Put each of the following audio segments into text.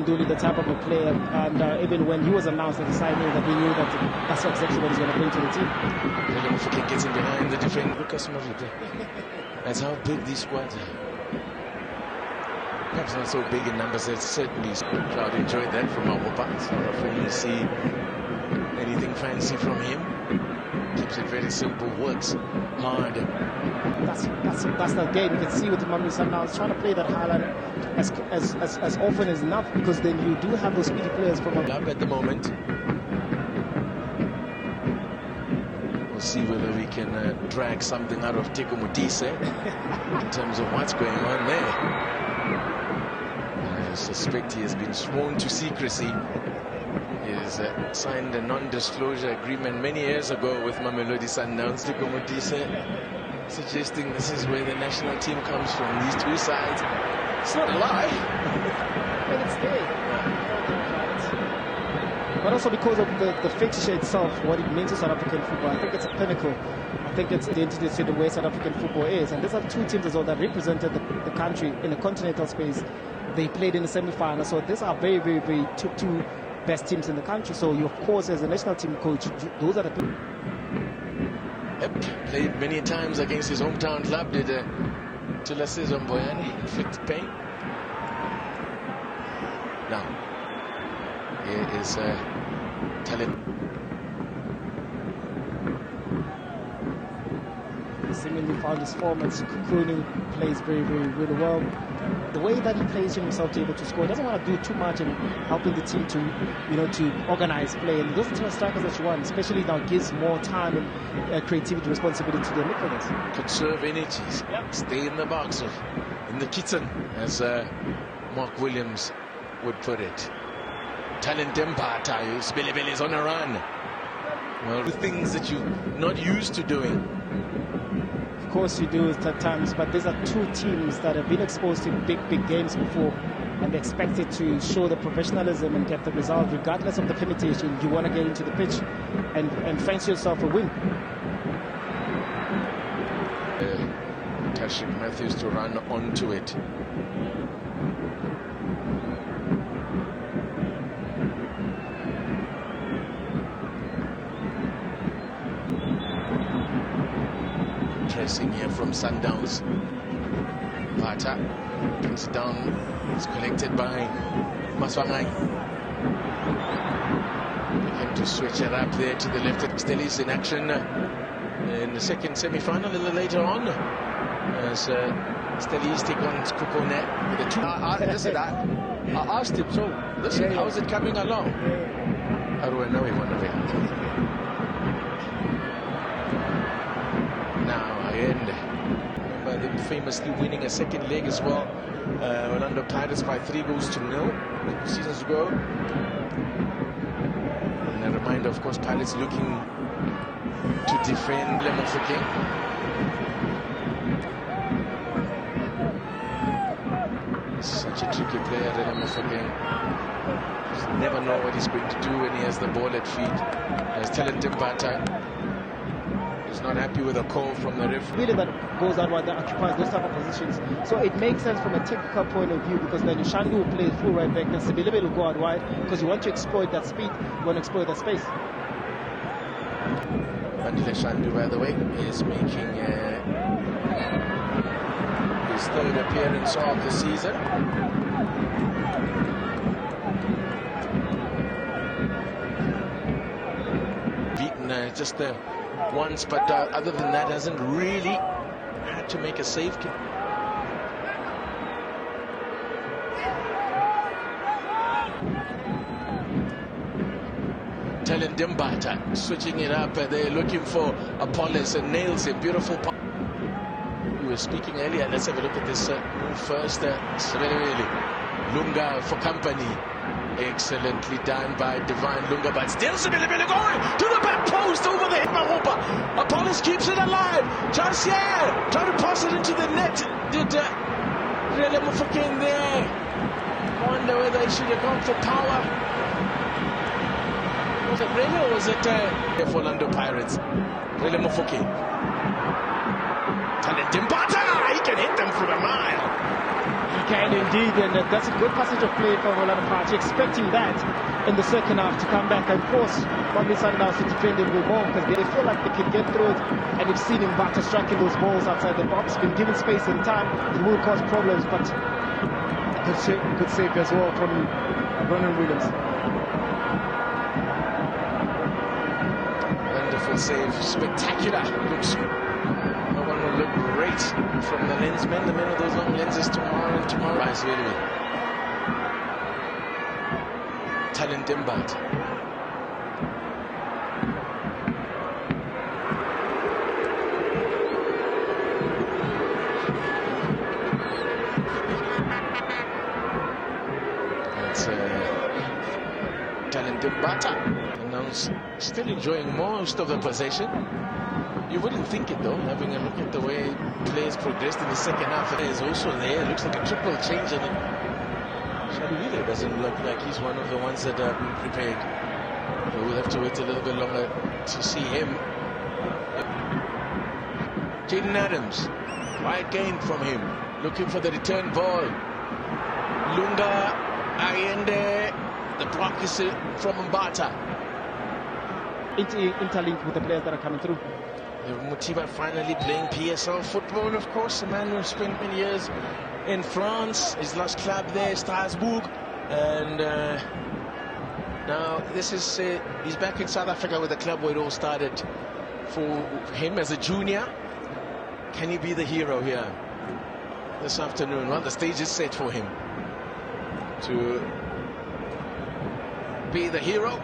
Nduli the type of a player, and even when he was announced as a signing, that we knew that that's exactly what he's going to bring to the team. Mbatha gets in behind the defender. That's how big these squads are. Perhaps not so big in numbers, as certainly crowd enjoyed that from Mbatha. It's not often you see anything fancy from him. Keeps it very simple, works hard. That's the game. You can see with the Mamelodi Sundowns trying to play that high line as often as enough, because then you do have those speedy players from Club at the moment. We'll see whether we can drag something out of Teko Modise in terms of what's going on there. I suspect he has been sworn to secrecy. He has signed a non-disclosure agreement many years ago with Mamelodi Sundowns. Teko Modise suggesting this is where the national team comes from, these two sides. It's not a lie. But it's there. But also because of the fixture itself, what it means to South African football, I think it's a pinnacle. I think it's identity to the way South African football is. And these are two teams as well that represented the country in the continental space. They played in the semi-final. So these are very, very, very two best teams in the country. So you, of course, as a national team coach, those are the people. Yep, played many times against his hometown club, did Tulasi Zomboyani, inflicted pain. Now, here is talent. Seemingly found his form, and Kukunu plays very, very, really well. The way that he plays himself to be able to score, doesn't want to do too much in helping the team to, to organize play. And those are the type of strikers that you want, especially now gives more time and creativity, responsibility to their midfielders. Conserve energies. Yep. Stay in the box, or in the kitchen, as Mark Williams would put it. Talent Mbatha, Mbatha is on a run. Well, the things that you're not used to doing. Of course you do at times, but these are two teams that have been exposed to big games before, and they're expected to show the professionalism and get the result regardless of the permutation. You want to get into the pitch and fancy yourself a win. Tashik Matthews to run onto it. Pressing here from Sundowns. Mbatha brings it down. It's collected by Maswangai. Begin to switch it up there to the left. Stelli's in action in the second semi-final a little later on. As Stelli's take on Kukone with a two. Listen, I asked him, so listen, how is it coming along? How do I know he won of it? Now, Ayende. Remember them famously winning a second leg as well. Orlando Pirates by 3-0 seasons ago. And a reminder, of course, Pirates looking to defend Lemofike. Such a tricky player, Lemofike. You never know what he's going to do when he has the ball at feet. As Talent Mbatha is not happy with a call from the referee. Really, that goes out where they occupies those type of positions. So it makes sense from a technical point of view, because then Shandu will play full right back, then Sibilebe will go out wide, because you want to exploit that speed, you want to exploit that space. Vandile Shandu, by the way, is making his third appearance of the season. Beaten just once, but other than that, hasn't really had to make a save. Talent Mbatha switching it up. They're looking for Apollos and nails it. Beautiful. We were speaking earlier. Let's have a look at this move first. Really, Lunga for company. Excellently done by Divine Lunga, but still Sibilebe going to the back post over the head by Hooper. Apollos keeps it alive. Chance here, trying to pass it into the net. Did really Mufokeng there? Wonder whether he should have gone for power. Was it really, or was it for Orlando Pirates? Really Mufokeng. Talent Mbatha, he can hit them from a mile. He can indeed, and that's a good passage of play from Orlando Pirates. Expecting that in the second half to come back and force Mamelodi Sundowns to defend him with more, because they feel like they can get through it. And you've seen Mbatha striking those balls outside the box, been given space and time, it will cause problems, but good save as well from Ronan Williams. Wonderful save, spectacular. Looks, no one will look great from the lensmen. The men of those long lenses tomorrow and tomorrow. Nice, really. Talent Mbatha. Talent Mbatha, and now still enjoying most of the possession. You wouldn't think it though, having a look at the way players progressed in the second half. It is also there, looks like a triple change, and Shadwile doesn't look like he's one of the ones that are prepared. But we'll have to wait a little bit longer to see him. Jaden Adams, wide gain from him, looking for the return ball. Lunga, Ayende, the block is from Mbatha. Interlinked with the players that are coming through. Mutiba finally playing PSL football, of course. A man who spent many years in France, his last club there, Strasbourg. And now this is, he's back in South Africa with the club where it all started for him as a junior. Can he be the hero here this afternoon? Well, the stage is set for him to be the hero.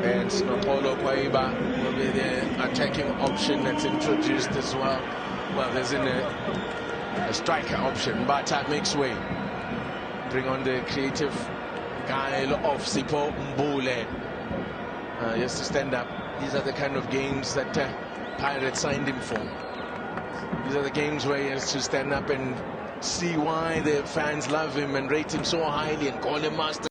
And Snopolo Kwaiba will be the attacking option that's introduced as well. Well, there's a striker option, but that makes way. Bring on the creative guy of Sipho Mbule. Just to stand up. These are the kind of games that Pirates signed him for. These are the games where he has to stand up and see why the fans love him and rate him so highly and call him master.